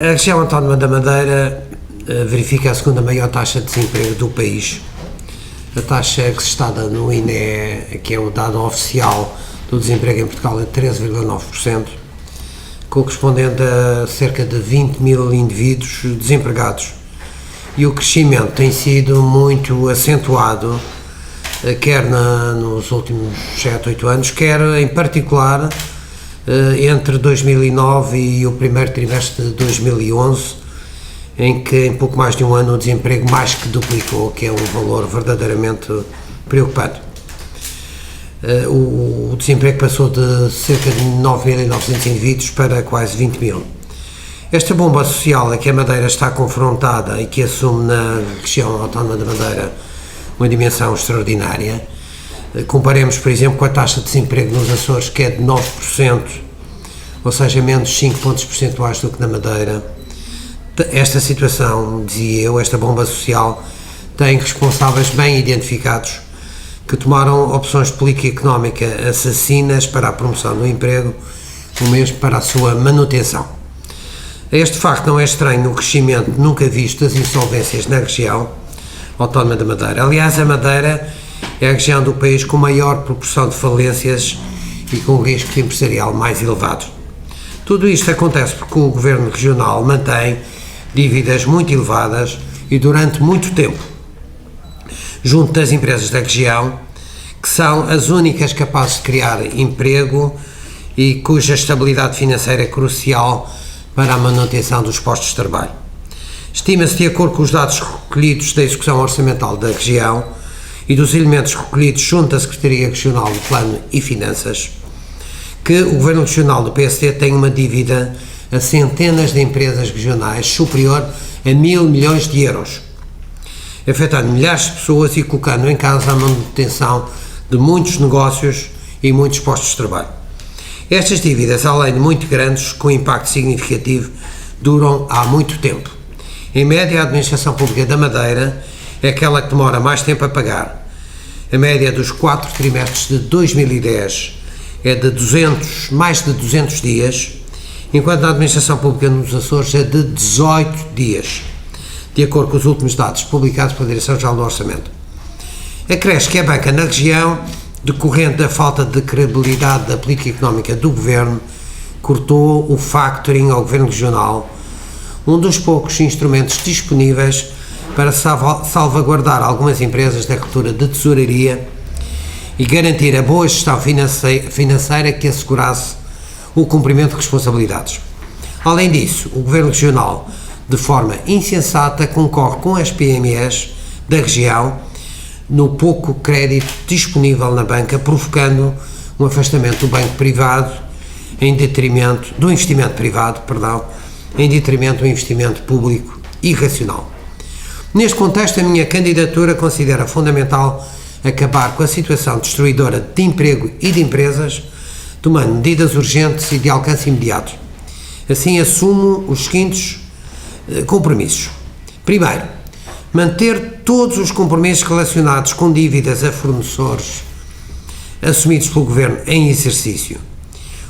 A região autónoma da Madeira verifica a segunda maior taxa de desemprego do país. A taxa registada no INE, que é o dado oficial do desemprego em Portugal, é 13,9%, correspondente a cerca de 20 mil indivíduos desempregados. E o crescimento tem sido muito acentuado, quer nos últimos 7, 8 anos, quer em particular entre 2009 e o primeiro trimestre de 2011, em que em pouco mais de um ano o desemprego mais que duplicou, que é um valor verdadeiramente preocupante. O desemprego passou de cerca de 9.900 indivíduos para quase 20 mil. Esta bomba social a que a Madeira está confrontada e que assume na região autónoma da Madeira uma dimensão extraordinária. Comparemos, por exemplo, com a taxa de desemprego nos Açores, que é de 9%, ou seja, menos 5 pontos percentuais do que na Madeira. Esta situação, dizia eu, esta bomba social, tem responsáveis bem identificados que tomaram opções de política económica assassinas para a promoção do emprego, ou mesmo para a sua manutenção. Este facto não é estranho no crescimento nunca visto das insolvências na região autónoma da Madeira. Aliás, a Madeira é a região do país com maior proporção de falências e com o risco empresarial mais elevado. Tudo isto acontece porque o governo regional mantém dívidas muito elevadas e durante muito tempo, junto das empresas da região, que são as únicas capazes de criar emprego e cuja estabilidade financeira é crucial para a manutenção dos postos de trabalho. Estima-se, de acordo com os dados recolhidos da execução orçamental da região e dos elementos recolhidos junto da Secretaria Regional do Plano e Finanças, que o Governo Regional do PSD tem uma dívida a centenas de empresas regionais superior a 1.000 milhões de euros, afetando milhares de pessoas e colocando em causa a manutenção de muitos negócios e muitos postos de trabalho. Estas dívidas, além de muito grandes, com impacto significativo, duram há muito tempo. Em média, a administração pública da Madeira é aquela que demora mais tempo a pagar. A média dos 4 trimestres de 2010 é de mais de 200 dias, enquanto a administração pública nos Açores é de 18 dias, de acordo com os últimos dados publicados pela Direção-Geral do Orçamento. Acresce que a banca na região, decorrente da falta de credibilidade da política económica do Governo, cortou o factoring ao Governo Regional, um dos poucos instrumentos disponíveis para salvaguardar algumas empresas da cultura de tesouraria e garantir a boa gestão financeira que assegurasse o cumprimento de responsabilidades. Além disso, o Governo Regional, de forma insensata, concorre com as PMEs da região no pouco crédito disponível na banca, provocando um afastamento do banco privado do investimento privado, em detrimento do investimento público e racional. Neste contexto, a minha candidatura considera fundamental acabar com a situação destruidora de emprego e de empresas, tomando medidas urgentes e de alcance imediato. Assim, assumo os seguintes compromissos. Primeiro, manter todos os compromissos relacionados com dívidas a fornecedores assumidos pelo Governo em exercício.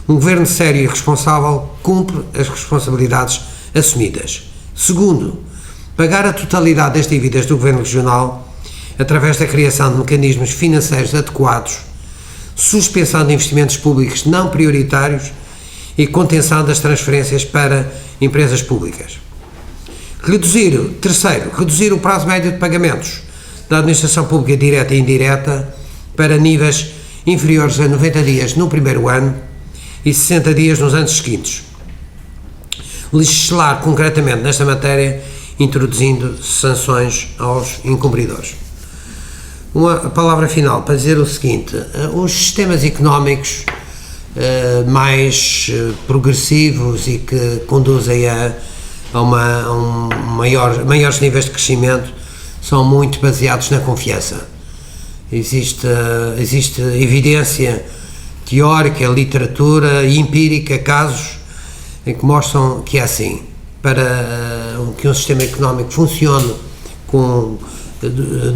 Um Governo sério e responsável cumpre as responsabilidades assumidas. Segundo, pagar a totalidade das dívidas do Governo Regional através da criação de mecanismos financeiros adequados, suspensão de investimentos públicos não prioritários e contenção das transferências para empresas públicas. Terceiro, reduzir o prazo médio de pagamentos da administração pública direta e indireta para níveis inferiores a 90 dias no primeiro ano e 60 dias nos anos seguintes. Legislar concretamente nesta matéria, introduzindo sanções aos incumpridores. Uma palavra final para dizer o seguinte: os sistemas económicos mais progressivos e que conduzem a maiores níveis de crescimento são muito baseados na confiança. Existe evidência teórica, literatura e empírica, casos em que mostram que é assim. Para que um sistema económico funcione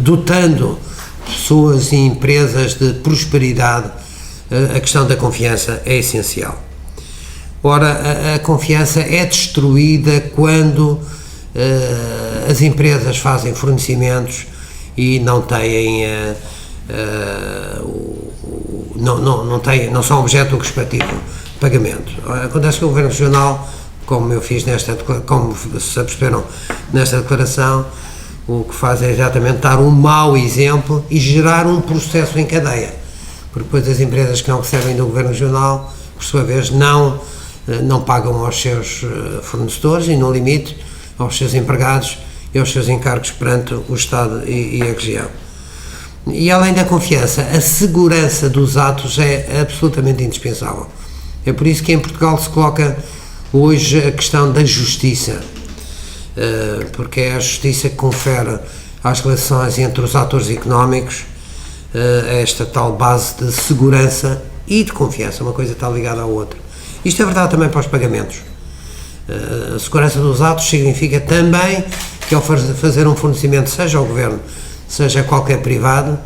dotando pessoas e empresas de prosperidade, a questão da confiança é essencial. Ora, a confiança é destruída quando as empresas fazem fornecimentos e não têm, não são objeto do respectivo pagamento. Acontece que o Governo Regional, como eu fiz como se aperceberam nesta declaração, o que faz é exatamente dar um mau exemplo e gerar um processo em cadeia, porque depois as empresas que não recebem do Governo Regional, por sua vez, não pagam aos seus fornecedores e, no limite, aos seus empregados e aos seus encargos perante o Estado e a região. E, além da confiança, a segurança dos atos é absolutamente indispensável. É por isso que em Portugal se coloca hoje a questão da justiça, porque é a justiça que confere às relações entre os atores económicos esta tal base de segurança e de confiança. Uma coisa está ligada à outra. Isto é verdade também para os pagamentos. A segurança dos atos significa também que, ao fazer um fornecimento, seja ao Governo, seja a qualquer privado,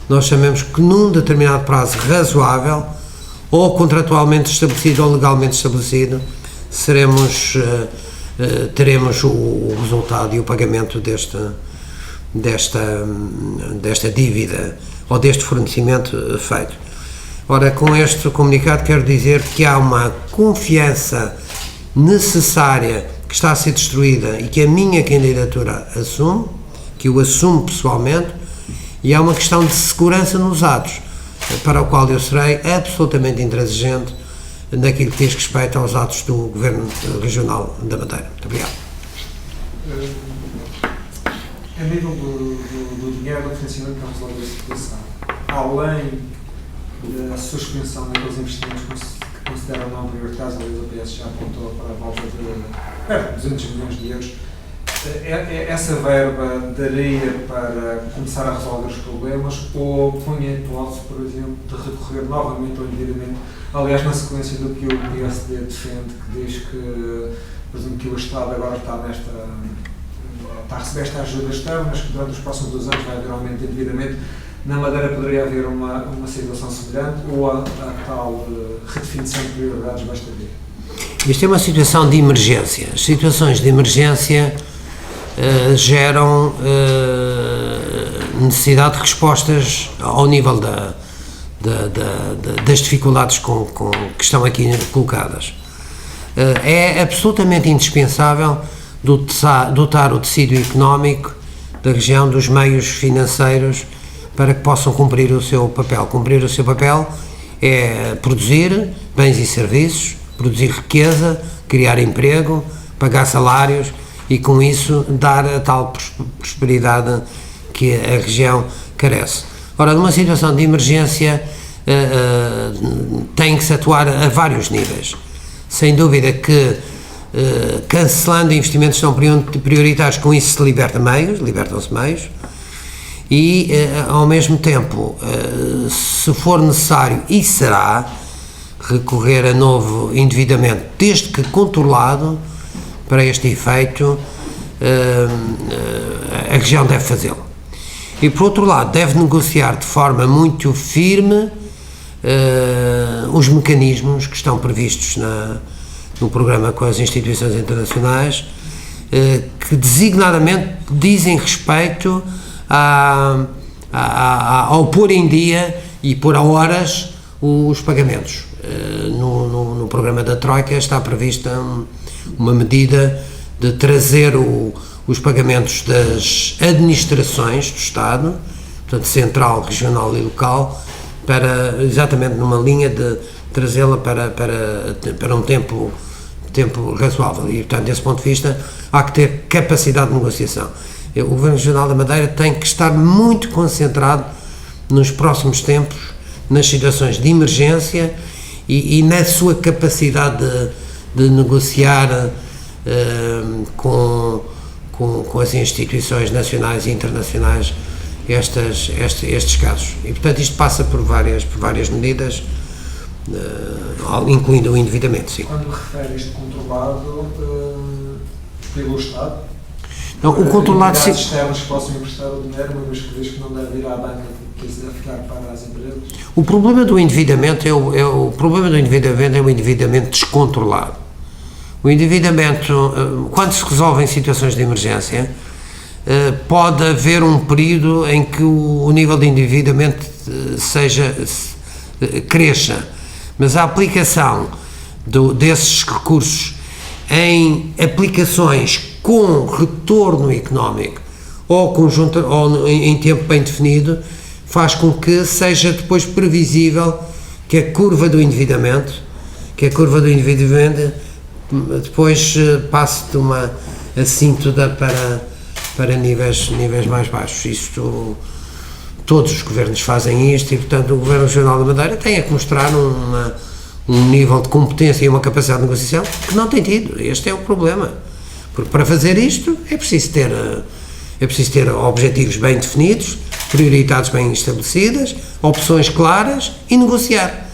nós sabemos que num determinado prazo razoável, ou contratualmente estabelecido ou legalmente estabelecido, teremos o resultado e o pagamento desta dívida ou deste fornecimento feito. Ora, com este comunicado quero dizer que há uma confiança necessária que está a ser destruída e que a minha candidatura assume, que eu assumo pessoalmente, e há uma questão de segurança nos atos, para o qual eu serei absolutamente intransigente naquilo que diz respeito aos atos do Governo Regional da Madeira. Muito obrigado. A nível do dinheiro do financiamento para resolver a situação, além da suspensão daqueles investimentos que consideram não prioritários, aliás o PS já apontou para a volta de perto de 200 milhões de euros, essa verba daria para começar a resolver os problemas ou põe a hipótese, por exemplo, de recorrer novamente ao endividamento, aliás na sequência do que o PSD defende, que diz que, por exemplo, que o Estado agora está a receber esta ajuda externa, mas que durante os próximos 2 anos vai haver aumento de endividamento. Na Madeira poderia haver uma situação semelhante ou a tal redefinição de prioridades basta ver? Isto é uma situação de emergência. As situações de emergência geram necessidade de respostas ao nível das dificuldades que estão aqui colocadas. É absolutamente indispensável dotar o tecido económico da região dos meios financeiros para que possam cumprir o seu papel. Cumprir o seu papel é produzir bens e serviços, produzir riqueza, criar emprego, pagar salários e, com isso, dar a tal prosperidade que a região carece. Ora, numa situação de emergência, tem que se atuar a vários níveis. Sem dúvida que, cancelando investimentos que são prioritários, com isso se libertam-se meios, e, ao mesmo tempo, se for necessário, e será, recorrer a novo endividamento, desde que controlado, para este efeito, a região deve fazê-lo. E, por outro lado, deve negociar de forma muito firme os mecanismos que estão previstos no programa com as instituições internacionais, que designadamente dizem respeito ao pôr em dia e pôr a horas os pagamentos. No programa da Troika está prevista uma medida de trazer os pagamentos das administrações do Estado, portanto central, regional e local, para exatamente numa linha de trazê-la para um tempo razoável. E, portanto, desse ponto de vista, há que ter capacidade de negociação. O Governo Regional da Madeira tem que estar muito concentrado nos próximos tempos, nas situações de emergência e na sua capacidade de negociar com as instituições nacionais e internacionais estes casos. E, portanto, isto passa por várias medidas, incluindo o endividamento, sim. Quando refere isto controlado pelo Estado, não, o controlado, sim. Entidades externas possam emprestar o dinheiro, uma vez que diz que não deve ir à banca que isso deve ficar para as empresas? O problema do endividamento o problema do endividamento é o endividamento descontrolado. O endividamento, quando se resolve em situações de emergência, pode haver um período em que o nível de endividamento cresça, mas a aplicação desses recursos em aplicações com retorno económico ou em tempo bem definido faz com que seja depois previsível que a curva do endividamento depois passe de uma assíntota para níveis mais baixos. Isto, todos os governos fazem isto e, portanto, o Governo Regional da Madeira tem que mostrar um nível de competência e uma capacidade de negociação que não tem tido. Este é o problema. Porque para fazer isto é preciso ter objetivos bem definidos, prioridades bem estabelecidas, opções claras e negociar.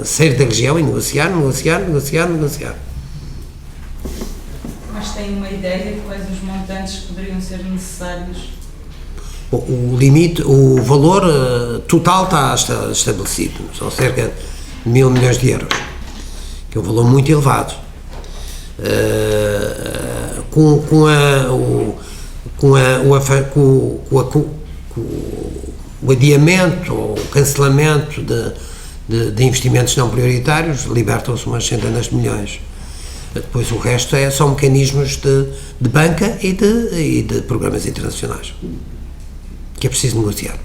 Sair da região e negociar. Mas tem uma ideia de quais os montantes que poderiam ser necessários? O valor total está estabelecido, são cerca de 1.000 milhões de euros, que é um valor muito elevado. Com o adiamento ou o cancelamento de investimentos não prioritários, libertam-se umas centenas de milhões. Depois o resto são mecanismos de banca e de programas internacionais, que é preciso negociar.